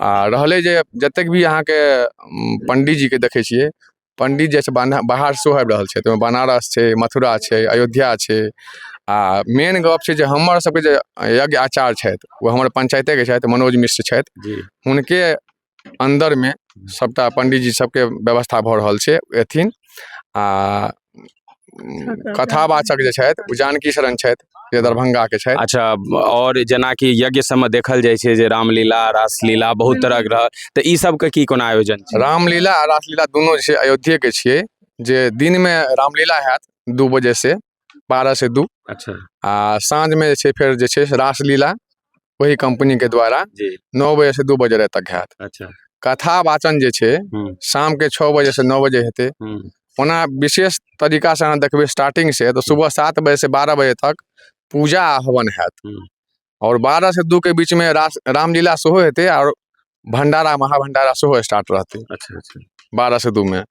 आ रहलै जे जतेक भी अहाँके पंडित जी के देखै छियै, पंडित जे छै बाहर सेहो आबि रहल छै, तऽ बनारस छै, मथुरा छै, अयोध्या छै। आ मेन गप छै जे हमर सबके जे यज्ञ आचार्य छथि, वो हमर पंचायतेके छथि, मनोज मिश्र छथि। हुनके अन्दरमे सबटा पंडितजी सबके व्यवस्था भऽ रहल छै, एथिन। आ कथावाचक जे छथि ओ जानकी शरण छथि, जे दरभंगा के छथि। अच्छा, और जेनाकि यज्ञ सबमे देखल जाइ छै जे रामलीला, रासलीला बहुत तरहक रहल, तऽ ई सबके की कोना आयोजन छै? रामलीला आ रासलीला दुनू जे छै अयोध्येके छियै। जे दिनमे रामलीला हैत 2 बजे से 12 से 2। अच्छा। आ साँझमे जे छै फेर जे छै रासलीला वही कंपनीके द्वारा 9 बजे से 2 बजे राति तक हैत। अच्छा। कथा वाचन जे छै शामके 6 बजे से 9 बजे हेतै। ओना विशेष तरीकासँ अहाँ देखबै स्टार्टिंग से तऽ सुबह 7 बजे से 12 बजे तक पूजा आ हवन हैत। और 12 से 2 के बीचमे रामलीला सेहो हेतै, और भंडारा महाभंडारा सेहो स्टार्ट रहतै। अच्छा अच्छा। 12 से 2 में।